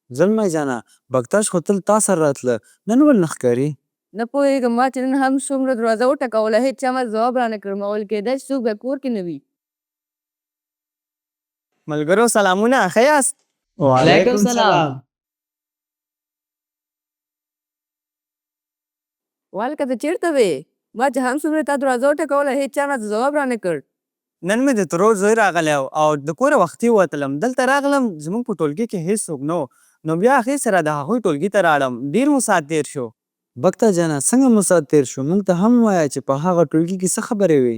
زلمی جانه بکتاش خو تل تا سره راتله نن ولې نه ښکاري؟ نه پوهېږم ما چې نن هم څومره دروازه وټکوله هېڅ چا ما ځواب رانه کړ ما ویل کېدای شي څوک به کور کې نه وي. ملګرو سلامونه ښه یاست؟ وعلیکم سلام. والکه ته چېرته وې؟ ما چې هم څومره تا دروازه وټکوله هېڅ چا راته ځواب رانه کړ. نن مې د ترور زوی راغلی او د کوره وختي ووتلم. دلته راغلم زموږ په ټولګي کې هېڅ څوک نه و. نو بیا هغې سره د هغوی ټولګي ته راړم. ډېر مو ساعت تېر شو. بکتا جانه څنګه مو ساعت تېر شو؟ موږ ته هم ووایه چې په هغه ټولګي کې څه خبرې وې؟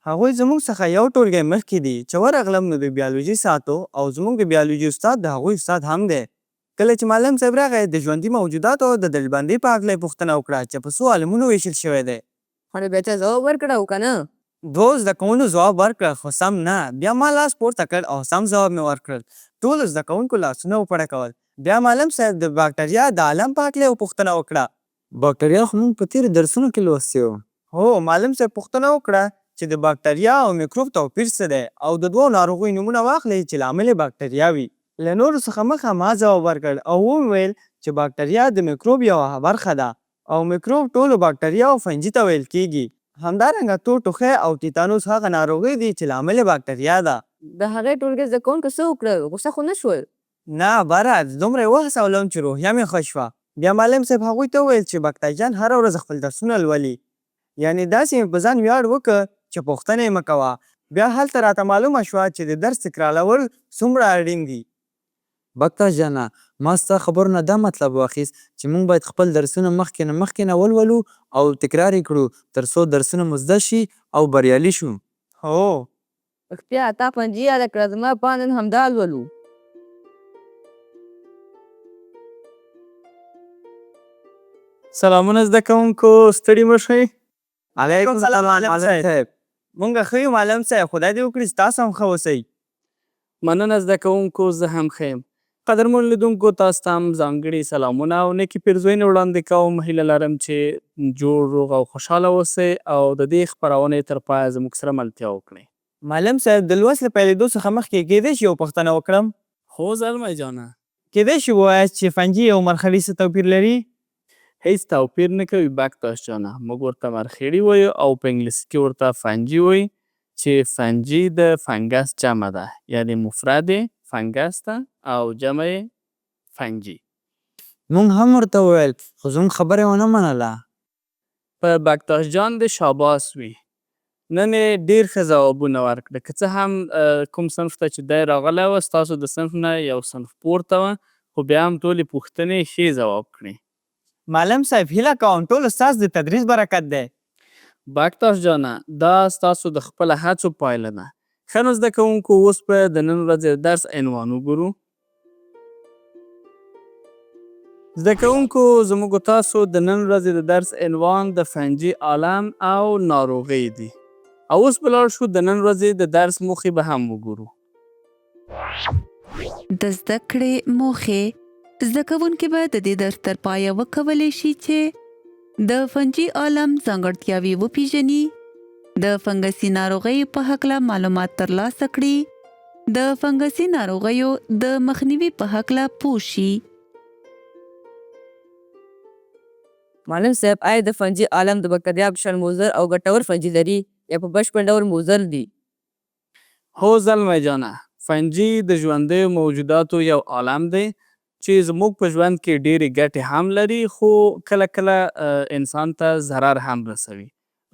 هغوی زموږ څخه یو ټولګی مخکې دي. چې ورغلم نو د بیولوژي ساعت او زموږ د بیولوژي استاد د هغوی استاد هم دی. کله چې معلم صاحب راغی د ژوندي موجوداتو د ډلبندۍ په هکله یې پوښتنه وکړه چې په څو عالمونو ویشل شوی دی. خو بیا چا ځواب ورکړه او که نه؟ دوه زده کوونکو ځواب ورکړه خو سم نه. بیا ما لاس پورته کړ او سم ځواب مې ورکړل. ټولو زده کوونکو لاسونه وپړکول. بیا معلم صاحب د باکتریا د عالم په هکله یې پوښتنه وکړه. باکتریا خو موږ په تېرو درسونو کې لوستې وو. هو معلم صاحب پوښتنه وکړه چې د باکتریا او میکروب توپیر څه دی او د دوو ناروغیو نومونه واخلئ چې لامل یې باکتریا وي. له نورو څخه مخه ما ځواب ورکړ او وویل چې باکتریا د میکروب یوه برخه ده او میکروب ټولو باکتریا او فنجي ته ویل کیږي. همدارنګه تور ټوخی او تیتانوس هغه ناروغۍ دي چې لامل یې باکتریا ده. د هغې ټولګي زده کوونکو څه وکړل؟ غوسه خو نه شول؟ نه بره دومره یې وهڅولم چې روحیه مې ښه شوه. بیا معلم صاحب هغوی ته وویل چې باکتریان هره ورځ خپل درسونه لولي. یعنې داسې مې په ځان ویاړ وکړ چې پوښتنه یې مه کوه. بیا هلته راته معلومه شوه چې د درس تکرارول څومره اړین دي. بکتا جانه ما ستا خبرو نه دا مطلب واخیست چې موږ باید خپل درسونه مخکې نه ولولو او تکرار یې کړو تر څو درسونه مو زده شي او بریالي شو. هو رښتیا تا فنجي یاده کړه زما پام نن همدا لولو. سلامونه زده کوونکو ستړي مه شئ. علیکم سلام معلم صاحب. مونږ ښه یو معلم صاحب. خدای دې وکړي چې تاسو هم ښه اوسئ. مننه زده کوونکو زه هم ښه یم. قدرمن لیدونکو تاسو ته هم ځانګړي سلامونه او نیکې پیرزوینې وړاندې کوم. هیله لرم چې جوړ روغ او خوشحاله اوسئ او د دې خپرونې تر پایه زموږ سره ملتیا وکړئ. معلم صاحب د لوست له پیلېدو څخه مخکې کیدای شي یو پوښتنه وکړم؟ هو زلمی جانه. کیدای شي ووایاست چې فنجي او مرخلي څه توپیر لري؟ هیڅ توپیر نه کوي بکتاش جانه. موږ ورته مرخیړي وایو او په انګلیسي کې ورته فنجي وایي چې فنجي د فنګس جمع ده. یعنې مفرد فنګس ده او جمع فنجي. موږ هم ورته وویل خو زموږ خبره یې ونه منله. په بکتاش جان د شاباس وي. نن یې ډېر ښه ځوابونه ورکړه. که څه هم کوم صنف ته چې دی راغلی وه ستاسو د صنف نه یو صنف پورته وه خو بیا هم ټولې پوښتنې ښې ځواب کړې. معلم صاحب هیله کوم ټول ستاسو د تدریس برکت دی. بکتاش جانه دا ستاسو د خپله هڅو پایله ده. ښه نو زده کوونکو اوس به د نن ورځې د درس عنوان وګورو. زده کوونکو زموږ تاسو د نن ورځې د درس عنوان د فنجي عالم او ناروغۍ دی. او اوس به لاړ شو د نن ورځې د درس موخې به هم وګورو. د زده کړې موخې زده کوونکي به د دې درس تر پایه وکولی شي چې د فنجي عالم ځانګړتیاوې وپېژني، د فنګسي ناروغیو په هکله معلومات ترلاسه کړي، د فنګسي ناروغیو د مخنیوي په هکله پوه شي. معلم صاحب آیا د فنجي عالم د بکتریا په شان مضر او ګټور فنجي لري یا په بشپړ ډول مضر دي؟ هو زلمی جانه. فنجي د ژوندیو موجوداتو یو عالم دی چې زموږ په ژوند کې ډېرې ګټې هم لري خو کله کله انسان ته ضرر هم رسوي.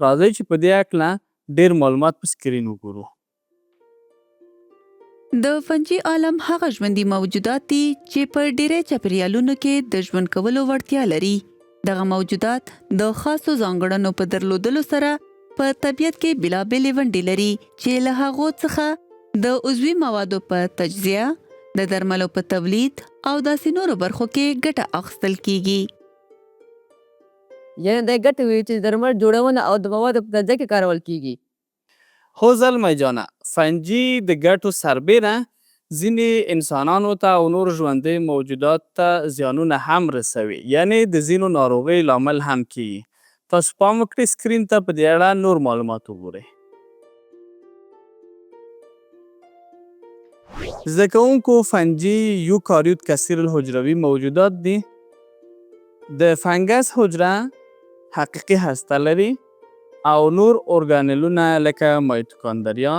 راځئ چې په دې هکله ډېر معلومات په سکرین وګورو. د فنجي عالم هغه ژوندي موجودات دي چې په ډېری چاپېریالونو کې د ژوند کولو وړتیا لري. دغه موجودات د خاصو ځانګړنو په درلودلو سره په طبیعت کې بېلابېلې ونډې لري چې له هغو څخه د عضوي موادو په تجزیه، د درملو په تولید او داسې نورو برخو کې ګټه اخیستل کیږي. یعنې دا ګټې وي چې درمل جوړونه او د موادو په تجزیه کې کارول کیږي. هو زلمی جانه. فنجي د ګټو سربیره ځینې انسانانو ته او نور ژوندي موجودات ته زیانونه هم رسوي. یعنې د ځینو ناروغیو لامل هم کیږي. تاسو پام وکړئ سکرین ته په دې اړه نور معلومات وګورئ. زده کوونکو فنجي یوکاریوت کثیر الحجروي موجودات دي. د فنګس حجره حقیقي هسته لري او نور ارګانلونه لکه مایتوکاندریا،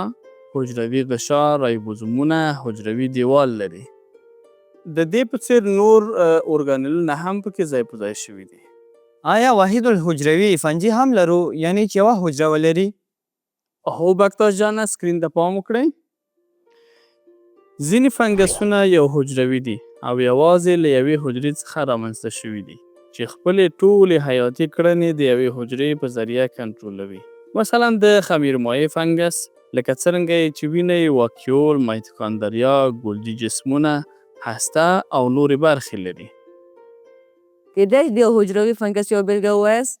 حجروي غشا، رایبوزومونه، حجروي دیوال لري. د دې په څیر نور ارګانلونه هم پکې ځای په ځای شوي دي. آیا واحد الحجروي فنجي هم لرو، یعنی چې یوه حجره ولري؟ هو بکتاش جانه سکرین ته پام وکړئ. ځینې فنګسونه یو حجروي دي او یوازې له یوې حجرې څخه رامنځته شوي دي چې خپلې ټولې حیاتي کړنې د یوې حجرې په ذریعه کنټرولوي. مثلا د خمیرمایع فنګس لکه څرنګه چې وینئ واکیول، مایتوکاندریا، ګولجي جسمونه، هسته او نورې برخې لري. کېدای شي د حجروي فنګس یو بېلګه ووایاست؟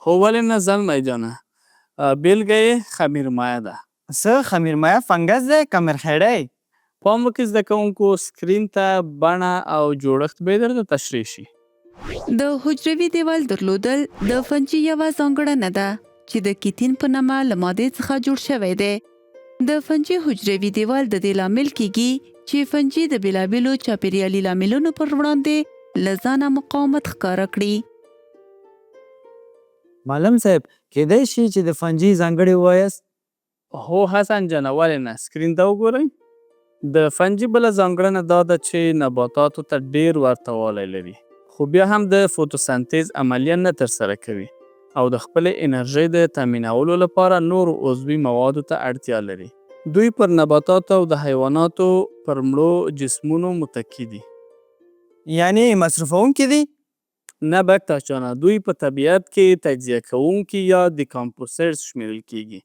خو ولې نه زلمی جانه، بېلګه یې خمیرمایع ده. څه خمیرمایع فنګس دی که مرخیړی؟ پام وکړئ زده کوونکو سکرین ته بڼه او جوړښت به یې درته تشریح شي. د حجروي دیوال درلودل د فنجي یوه ځانګړنه ده چې د کیتین په نامه له مادې څخه جوړ شوی دی. د فنجي حجروي دیوال د دې لامل کیږي چې فنجي د بېلابېلو چاپېریالي لاملونو پر وړاندې له ځانه مقاومت ښکاره کړي. معلم صاحب کېدای شي چې د فنجي ځانګړې ووایاست؟ هو حسن جانه ولې نه، سکرین ته وګورئ. د فنجي بله ځانګړنه دا ده چې نباتاتو ته ډېر ورته والی لري، خو بیا هم د فوتوسنتیز عملیه نه ترسره کوي او د خپلې انرژۍ د تامینولو لپاره نورو عضوي موادو ته اړتیا لري. دوی پر نباتاتو او د حیواناتو پر مړو جسمونو متکي دي. یعنی مصرفونکي دي؟ نه بکتاش جانه، دوی په طبیعت کې تجزیه کوونکي یا دیکامپوزرز شمیرل کیږي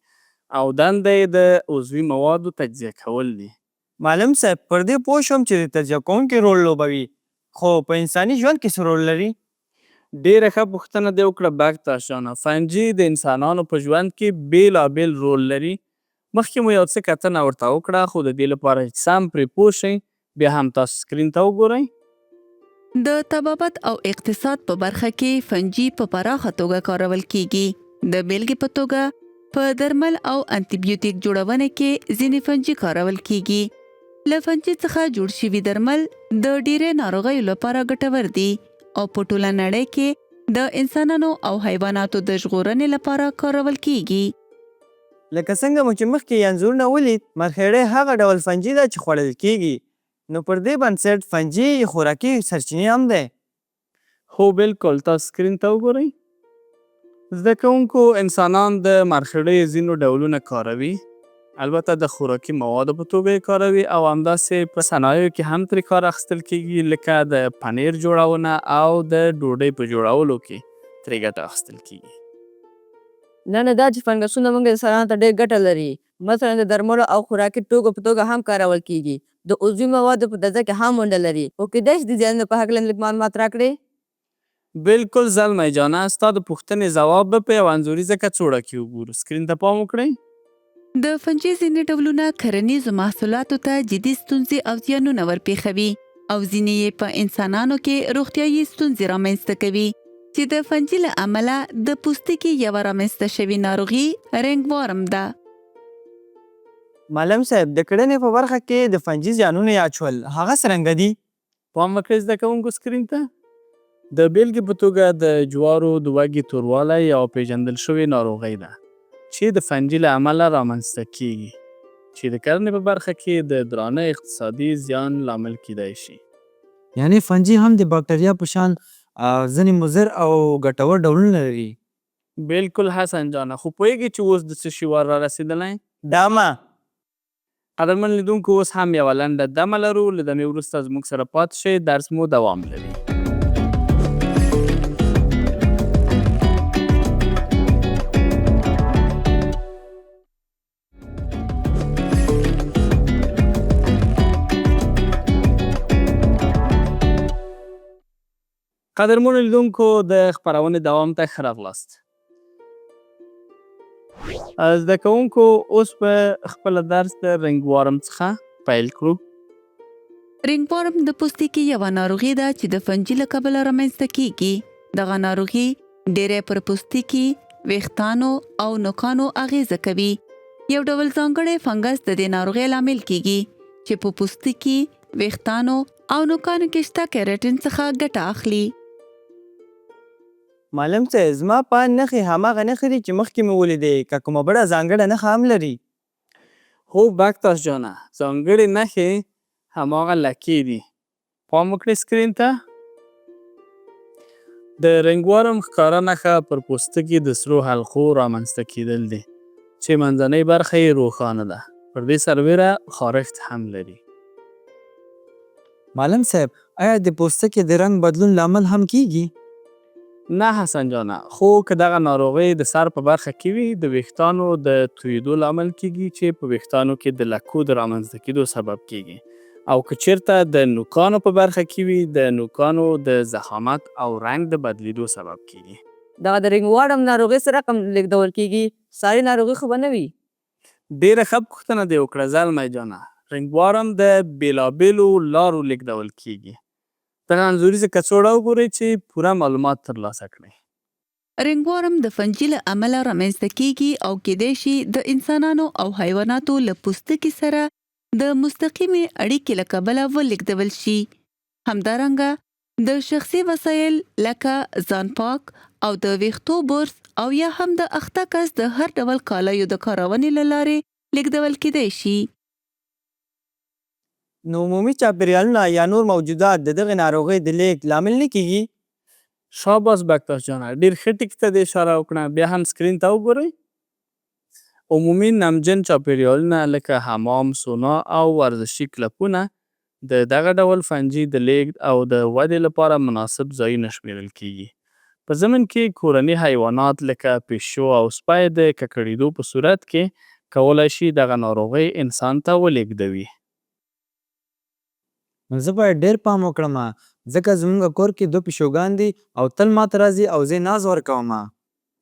او دنده یې د عضوي موادو تجزیه کول دي. معلم صاحب پر دې پوه شوم چې د تجزیه کوونکي رول لوبوي، خو په انساني ژوند کې څه رول لري؟ ډېره ښه پوښتنه دې وکړه بکتاش جانه. فنجي د انسانانو په ژوند کې بېلابېل رول لري. مخکې مو یو څه کتنه ورته وکړه، خو د دې لپاره چې سم پرې پوه شئ بیا هم تاسو سکرین ته وګورئ. د طبابت او اقتصاد په برخه کې فنجي په پراخه توګه کارول کیږي. د بیلګې په توګه په درمل او انټي بیوټیک جوړونه کې ځینې فنجي کارول کیږي. له فنجي څخه جوړ شوي درمل د ډېرې ناروغیو لپاره ګټور دي او په ټوله نړۍ کې د انسانانو او حیواناتو د ژغورنې لپاره کارول کیږي. لکه څنګه مو چې مخکې انځورونه ولید، مرخیړی هغه ډول فنجي ده چې خوړل کیږي. نو پر دې بنسټ فنجي خوراکي سرچینې هم دی. هو بالکل، تاسو سکرین ته وګورئ. زده کوونکو انسانان د مرخیړیو ځینو ډولونه کاروي، البته د خوراکي موادو په توګه یې کاروي او همداسې په صنایعو کې هم ترې کار اخیستل کیږي، لکه د پنیر جوړونه او د ډوډۍ په جوړولو کې ترې ګټه اخیستل کیږي. نه دا چې فنګسونه موږ انسانانو ته ډېر ګټه لري، مثلا د درملو او خوراکي توکو په توګه هم کارول کیږي. د عضوي موادو په درجه کې هم ونډه لري. خو کېدای شي د زیانونو په هکله لږ معلومات راکړې؟ بالکل زلمی جانه، ستا د پوښتنې ځواب به په یو انځوریزه کڅوړه کې وګورو. سکرین ته پام وکړئ. د فنجي ځینې ډولونه کرنیزو محصولاتو ته جدي ستونزې او زیانونه ورپېښوي او ځینې یې په انسانانو کې روغتیایي ستونزې رامنځته کوي چې د فنجي له امله د پوستکي یوه رامنځته شوې ناروغي رنګوارم ده. معلم صاحب د کړنې په برخه کې د فنجي زیانونه یاد شول، هغه څرنګه دي؟ پام وکړئ زده کوونکو سکرین ته. د بیلګې په توګه د جوارو د وږي توروالی یوه پیژندل شوې ناروغۍ ده چې د فنجي له امله رامنځته کیږي، چې د کرنې په برخه کې د درانه اقتصادي زیان لامل کیدای شي. یعنی فنجي هم د باکتریا په شان ځینې مضر او ګټور ډولونه لري. بالکل حسن جانه، خو پوهیږئ چې اوس د څه شي وار را رسېدلی؟ دمه. قدرمن لیدونکو اوس هم یوه لنډه دمه لرو، له دمې وروسته زموږ سره پاتې شئ، درس مو دوام لري. قدرمنو لیدونکو د خپرونې دوام ته ښه راغلاست. زده کوونکو اوس په خپله درس د رنګوارم څخه پیل کړو. رنګوارم د پوستکي یوه ناروغي ده چې د فنجي له کبله رامنځته کیږي. دغه ناروغي ډېری پر پوستکي، ویښتانو او نوکانو اغیزه کوي. یو ډول ځانګړی فنګس د دې ناروغۍ لامل کیږي چې په پوستکي، ویښتانو او نوکانو کې شته کیراټین څخه ګټه اخلي. معلم صاحب زما پان نښې هماغه نښې دي چې مخکې مې ولیدې که کومه بله ځانګړې نښه هم لري؟ هو بکتاس جانه، ځانګړې نښې هماغه لکې دي. پام وکړئ سکرین ته. د رنګوارم ښکاره نښه پر پوستکي د سرو حلقو رامنځته کېدل دي چې منځنۍ برخه یې روښانه ده. پر دې سربیره خارښت هم لري. معلم صاحب آیا د پوستکي د رنګ بدلون لامل هم کیږي؟ نه حسن جانه، خو که دغه ناروغۍ د سر په برخه کې وي د ویښتانو د تویدو لامل کیږي چې په ویښتانو کې د لکو د رامنځته کېدو سبب کیږي. او که چیرته د نوکانو په برخه کې وي د نوکانو د ضخامت او رنګ د بدلیدو سبب کیږي. دغه د رنګوارم ناروغۍ سره کوم لیږدول کیږي؟ ساري ناروغي خو به نه وي؟ ډېره ښه پوښتنه دې وکړه زلمی جانه. رنګوارم د بېلابېلو لارو لیږدول کیږي. دغه انځوریزه کڅوړه وګورئ چې پوره معلومات ترلاسه کړئ. رنګوارم د فنجي له امله رامنځته کیږي او کیدای شي د انسانانو او حیواناتو له پوستکي سره د مستقیمې اړیکې له کبله ولیږدول شي. همدارنګه د شخصي وسایل لکه ځان پاک او د ویښتو برس او یا هم د اخته کس د هر ډول کالیو د کارونې له لارې لیږدول کیدای شي. نو عمومي چاپېریالونه یا نور موجودات د دغې ناروغۍ د لیږد لامل نه کیږي؟ شاباس بکتاس جانه، ډېر ښه ټکي ته دې اشاره وکړه. بیا هم سکرین ته وګورئ. عمومي نمجن چاپېریالونه لکه حمام، سونا او ورزشي کلبونه د دغه ډول فنجي د لیږد او د ودې لپاره مناسب ځایونه شمیرل کیږي. په ضمن کې کورني حیوانات لکه پیشو او سپی د ککړېدو په صورت کې کولی شي دغه ناروغۍ انسان ته ولیږدوي. نو زه باید ډېر پام وکړم ځکه زموږ کور کې 2 پیشوګان دي او تل ماته راځي او زه یې ناز ورکوم.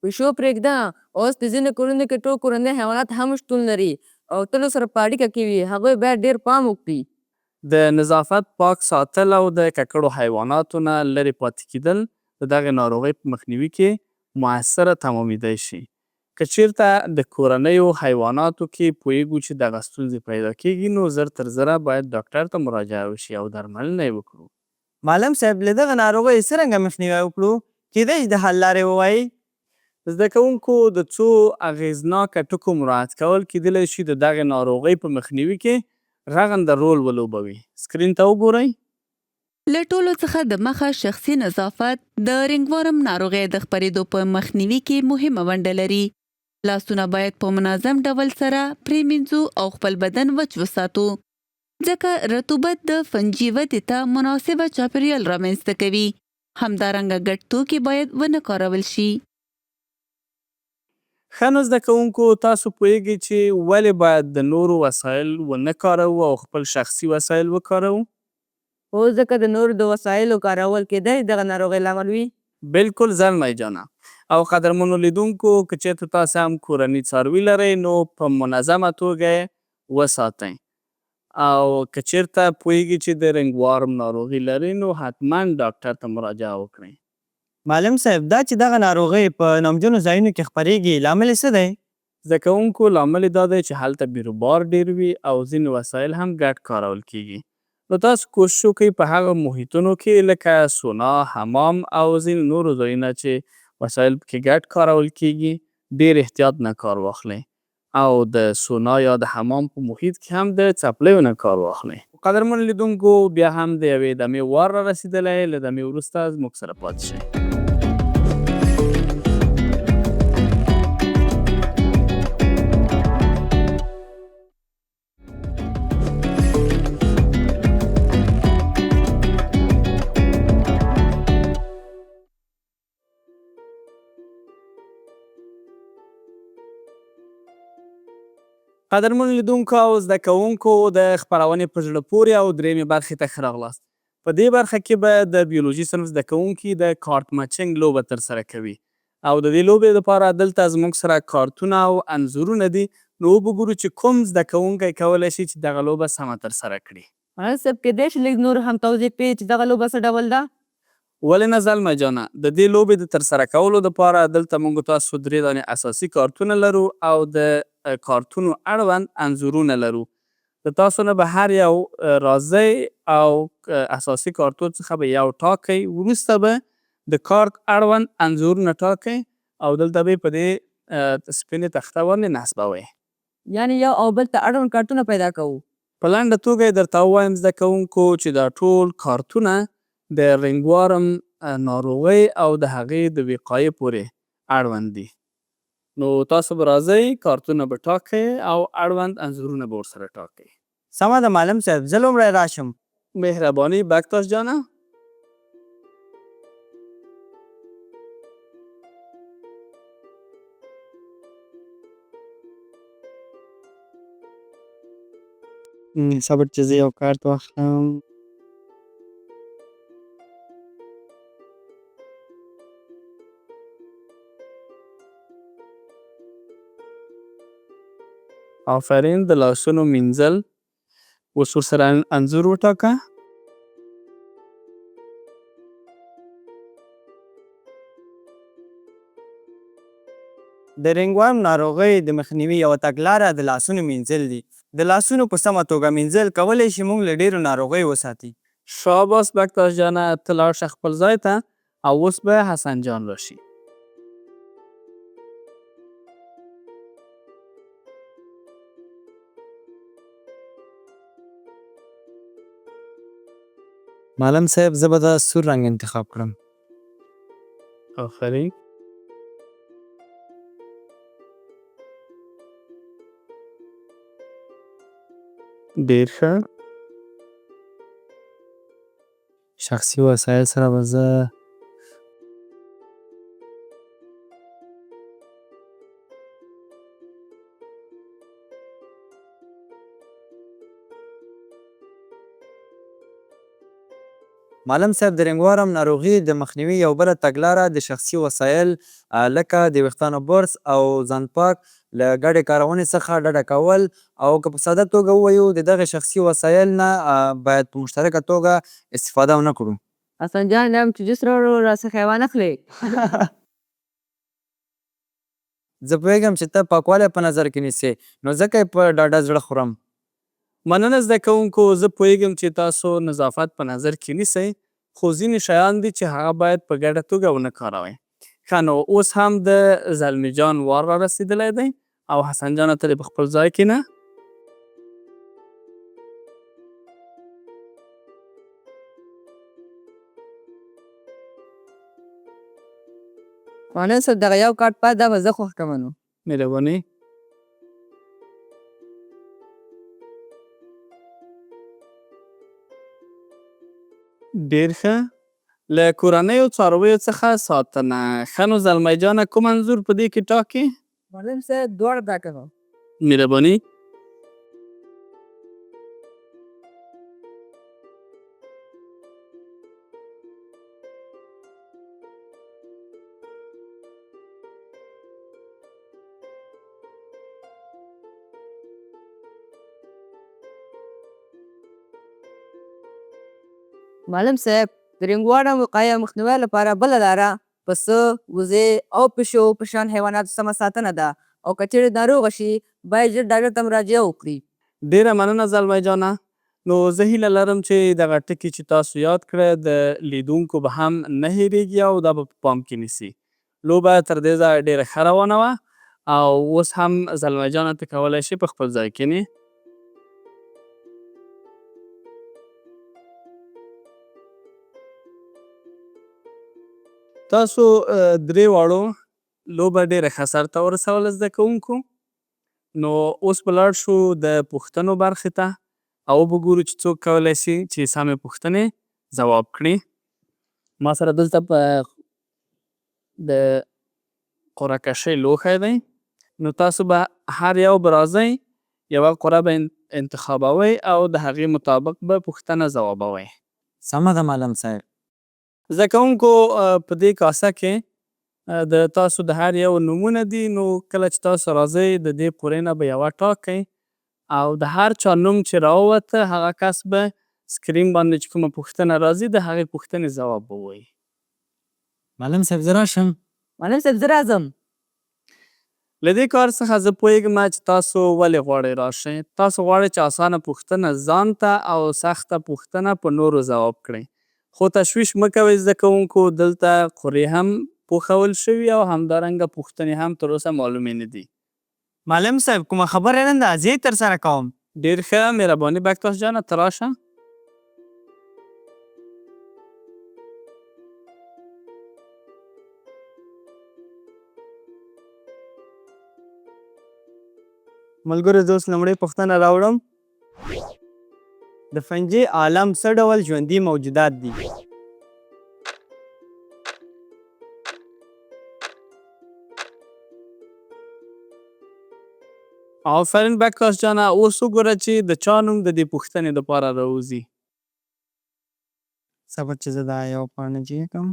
پیشو پرېږده، اوس په ځینو کورونو کې ټول کورني حیوانات هم شتون لري او تل سره په اړیکه کې وي. هغوی باید ډېر پام وکړي. د نظافت پاک ساتل او د ککړو حیواناتو نه لرې پاتې کېدل د دغې ناروغۍ په مخنیوي کې مؤثره تمامیدای شي. که چیرته د کورنیو حیواناتو کې پوهیږو چې دغه ستونزې پیدا کېږي نو زر تر زره باید ډاکټر ته مراجعه وشي او درملنه یې وکړو. معلم صاحب له دغه ناروغۍ څرنګه مخنیوی وکړو؟ کیدای شي د حل لارې ووایي؟ زده کوونکو د څو اغیزناکه ټکو مراعات کول کیدلی شي د دغې ناروغۍ په مخنیوي کې رغنده رول ولوبوي. سکرین ته وګورئ. له ټولو څخه د مخه شخصي نظافت د رنګوارم ناروغۍ د خپرېدو په مخنیوي کې مهمه ونډه لري. لاسونه باید په منظم ډول سره پرېمینځو او خپل بدن وچ وساتو ځکه رطوبت د فنجي ودې ته مناسبه چاپېریال رامنځته کوي. همدارنګه ګډ توکي باید ونه کارول شي. ښه نو زده کوونکو تاسو پوهیږئ چې ولې باید د نورو وسایل ونه کاروو او خپل شخصي وسایل وکاروو؟ هو ځکه د نورو د وسایلو کارول کیدای دغه ناروغۍ لامل وي. بالکل زلمی جانه. او قدرمنو لیدونکو که چېرته تاسو هم کورني څاروي لرئ نو په منظمه توګه یې وساتئ. او که چېرته پوهیږئ چې د رنګوارم ناروغي لرئ نو حتما ډاکټر ته مراجعه وکړئ. معلم صاحب دا چې دغه ناروغۍ په نمجنو ځایونو کې خپرېږي لامل یې څه دی؟ زده کوونکو لامل یې دا دی چې هلته بیروبار ډېر وي او ځینې وسایل هم ګډ کارول کیږي. نو تاسو کوشش وکړئ په هغه محیطونو کې لکه سونا، حمام او ځینې نورو ځایونه چې وسایل پکې ګډ کارول کیږي ډېر احتیاط نه کار واخلئ. او د سونا یا د حمام په محیط کې هم د څپلیو نه کار واخلئ. قدرمنو لیدونکو بیا هم د یوې دمې وار را رسېدلی. له دمې وروسته زموږ سره پاتې شئ. قدرمنو لیدونکو او زده کوونکو د خپرونې په زړه پورې او درېیمې برخې ته ښه راغلاست. په دې برخه کې به د بیولوژي صنف زده کوونکي د کارت مچنګ لوبه ترسره کوي او د دې لوبې لپاره دلته زموږ سره کارتونه او انځورونه دي. نو وګورو چې کوم زده کوونکی کولی شي چې دغه لوبه سمه ترسره کړي. معلم صاحب کیدای شي لږ نور هم توضیح کړي چې دغه لوبه څه ډول ده؟ ولې نه زلمی جانه، د دې لوبې د ترسره کولو دپاره دلته موږ تاسو 3 دانې اساسي کارتونه لرو او د کارتونو اړوند انځورونه لرو. د تاسو نه به هر یو راځئ او اساسي کارتون څخه به یو ټاکئ، وروسته به د کارت اړوند انځورونه ټاکئ او دلته به یې په دې سپینې تخته باندې نصبوئ. یعنې یو او بل ته اړوند کارتونه پیدا کوو. په لنډه توګه یې درته ووایم زده کوونکو چې دا ټول کارتونه د رنګوارم ناروغۍ او د هغې د وقایې پورې اړوند دي. نو تاسو به راځئ، کارتونه به ټاکئ او اړوند انځورونه به ورسره ټاکئ. سمه ده معلم صاحب، زه لومړی راشم. مهرباني بکتاش جانه. صبر چې زه یو کارت واخلم. آفرین، د لاسونو مینځل. اوس ورسره انځور وټاکه. د رنګوارم ناروغۍ د مخنیوي یوه تګلاره د لاسونو مینځل دي. د لاسونو په سمه توګه مینځل کولی شي موږ له ډېرو ناروغیو وساتي. شاباس بکتاش جانه، ته لاړ شه خپل ځای ته او اوس به حسن جان راشي. معلم صاحب زه به دا سور رنګ انتخاب کړم. آفرین. ډېر ښه. شخصي وسایل سره به زه معلم صاحب د رنګوارم ناروغي د مخنیوي یو بله تګلاره د شخصي وسایل لکه د ویښتانو برس او ځان پاک له ګډې کارونې څخه ډډه کول او که په ساده توګه ووایو د دغې شخصي وسایل نه باید په مشترکه توګه استفاده ونه کړو. حسن جان یم چې جوس راوړو راڅخه یې وانخلې. زه پوهېږم چې ته پاکوالی په نظر کې نیسې، نو ځکه یې په ډاډه زړه خورم. مننه زده کوونکو، زه پوهېږم چې تاسو نظافت په نظر کې نیسئ، خو ځینې شیان دي چې هغه باید په ګډه توګه ونه کاروئ. ښه نو اوس هم د زلمي جان وار را رسېدلی دی او حسن جانه ته دې په خپل ځای کښېنه. معلم صاحب دغه یو کارت پاتې دا به زه خوښ کړمه نو. مهرباني. ډېر ښه. له کورنیو څارویو څخه ساتنه. ښه نو زلمی جانه کوم انځور په دې کې ټاکې؟ معلم صاحب دواړه ټاکمه. مهرباني. معلم صاحب د رنګوارم وقایې او مخنیوي لپاره بله لاره پسه، وزې او پیشو په شان حیواناتو سمه ساتنه ده او که چیرې ناروغه شي باید ژر ډاکټر ته مراجعه وکړي. ډېره مننه زلمی جانه. نو زه هیله لرم چې دغه ټکي چې تاسو یاد کړه د لیدونکو به هم نه هېرېږي او دا به په پام کې نیسي. لوبه تر دې ځایه ډېره ښه روانه وه او اوس هم زلمی جانه ته کولی شي په خپل ځای کښېنې. تاسو درې واړو لوبه ډېره ښه سرته ورسوله زده کوونکو. نو اوس به لاړ شو د پوښتنو برخې ته او وګورو چې څوک کولی شي چې سمې پوښتنې ځواب کړي. ما سره دلته په د قرعه کشۍ لوښی دی. نو تاسو به هر یو به راځئ، یوه قرعه به انتخابوئ او د هغې مطابق به پوښتنه ځوابوئ. سمه ده معلم صاحب. زده کوونکو په دې کاسه کې د تاسو د هر یو نومونه دي. نو کله چې تاسو راځئ د دې قورې نه به یوه ټاکئ او د هر چا نوم چې راووته هغه کس به سکرین باندې چې کومه پوښتنه راځي د هغې پوښتنې ځواب به ووایي. معلم صاحب زه راشم. معلم صاحب زه راځم. له دې کار څخه زه پوهېږم چې تاسو ولې غواړئ راشئ. تاسو غواړئ چې اسانه پوښتنه ځان ته او سخته پوښتنه په نورو ځواب کړئ. خو تشویش مه کوئ زده کوونکو، دلته قرې هم پوښول شوي او همدارنګه پوښتنې هم تر اوسه معلومې نه دي. معلم صاحب کومه خبره نن ده زه یې ترسره کوم. ډېر ښه، مهرباني بکتاش جانه ته راشه. ملګرو زه اوس لومړۍ پوښتنه راوړم. د فنجي عالم څه ډول ژوندي موجودات دي؟ آفرین بکتاش جانه، اوس وګوره چې د چا نوم د دې پوښتنې دپاره راوځي. صبر چې زه دا یو پاڼه جې کړم.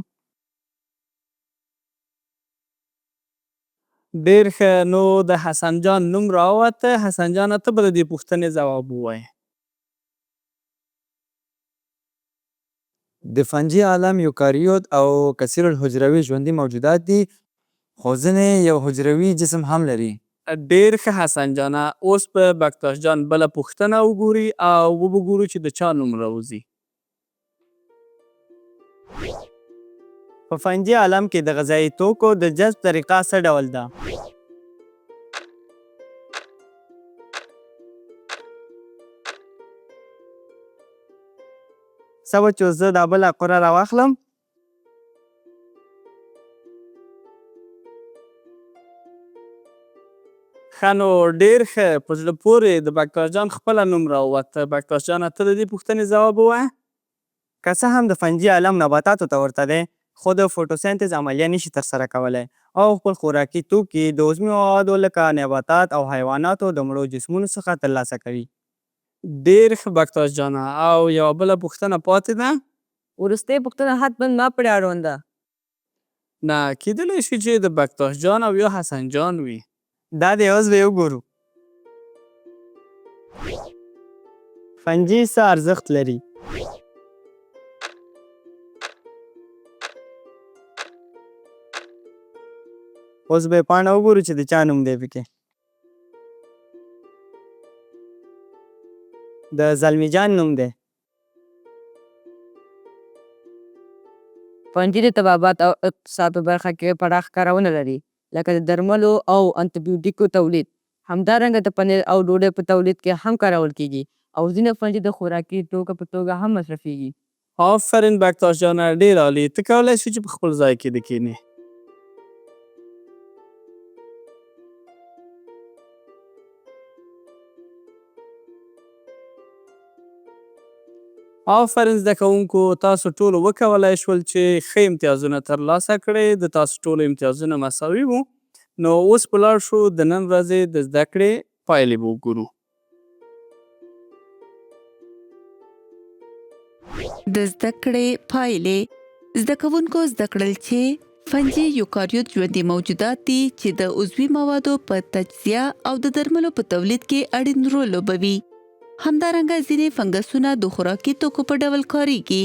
ډېر ښه، نو د حسن جان نوم راووته. حسن جانه ته به د دې پوښتنې ځواب ووایې. د فنجي عالم یوکاریوت او کثیر الحجروي ژوندي موجودات دي، خو ځینې یو حجروي جسم هم لري. ډېر ښه حسن جانه، اوس به بکتاش جان بله پوښتنه وګوري او وګورو چې د چا نوم راوځي. په فنجي عالم کې د غذایي توکو د جذب طریقه څه ډول ده؟ صبر چې زه دا بله قوره راواخلم. ښه نو ډېر ښه، په زړه پورې د بکتاش جان خپله نوم راووته. بکتاش جانه ته د دې پوښتنې ځواب ووایه. که څه هم د فنجي عالم نباتاتو ته ورته دی، خو د فوټوسنتز عملیه نشي ترسره کولی او خپل خوراکي توکي د عضوي موادو لکه نباتات او حیواناتو د مړو جسمونو څخه ترلاسه کوي. ډېر ښه بکتاش جانه، او یوه بله پوښتنه پاتې ده. وروستۍ پوښتنه حتما ما پورې اړوند ده. نه، کیدلی شي چې د بکتاش جان او یا حسن جان وي. دا دی اوس به یې وګورو. فنجي څه ارزښت لري؟ اوس به یې پاڼه وګورو چې د چا نوم دی پکې. د زلمی جان نوم دی. فنجي د طبابت او اقتصاد په برخه کې پراخ کارونه لري، لکه د درملو او انټيبیوټیکو تولید. همدارنګه د پنیر او ډوډۍ په تولید کې هم کارول کیږي او ځینې فنجي د خوراکي توکو په توګه هم مصرفیږي. آفرین بکتاش جانه، ډېر عالي. ته کولی شې چې په خپل ځای کې د کښېنې. آفرین زده کوونکو، تاسو ټولو وکولای شول چې ښه امتیازونه ترلاسه کړئ. د تاسو ټولو امتیازونه مساوي وو. نو اوس به لاړ شو د نن ورځې د زده کړې پایلې به وګورو. د زده کړې پایلې. زده کوونکو زده کړل چې فنجي یوکاریوت ژوندي موجودات دي چې د عضوي موادو په تجزیه او د درملو په تولید کې اړین رول لوبوي. همدارنګه ځینې فنګسونه د خوراکي توکو په ډول کاریږي.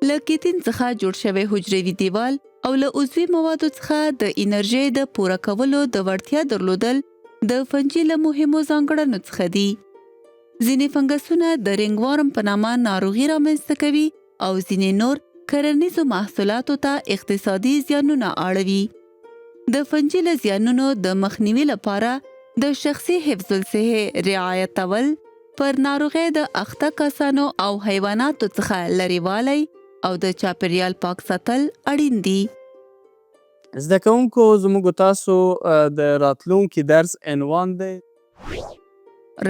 له کیتین څخه جوړ شوی حجروي دیوال او له عضوي موادو څخه د انرژۍ د پوره کولو د وړتیا درلودل د فنجي له مهمو ځانګړنو څخه دي. ځینې فنګسونه د رنګوارم په نامه ناروغي رامنځته کوي او ځینې نور کرنیزو محصولاتو ته اقتصادي زیانونه اړوي. د فنجي له زیانونو د مخنیوي لپاره د شخصي حفظ الصحې رعایتول، پر ناروغۍ د اخته کسانو او حیواناتو څخه لرېوالی او د چاپیریال پاک ساتل اړین دي. زده کوونکو، زموږ تاسو د راتلونکي درس عنوان دی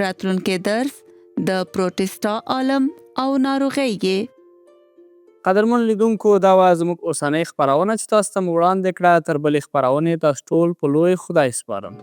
راتلونکي درس د پروټسټا عالم او ناروغۍ. قدرمن لیدونکو، دا وه زموږ اوسنۍ خپرونه چې تاسو ته مو وړاندې کړه. تر بلې خپرونې تاسو ټول په لوی خدای سپارم.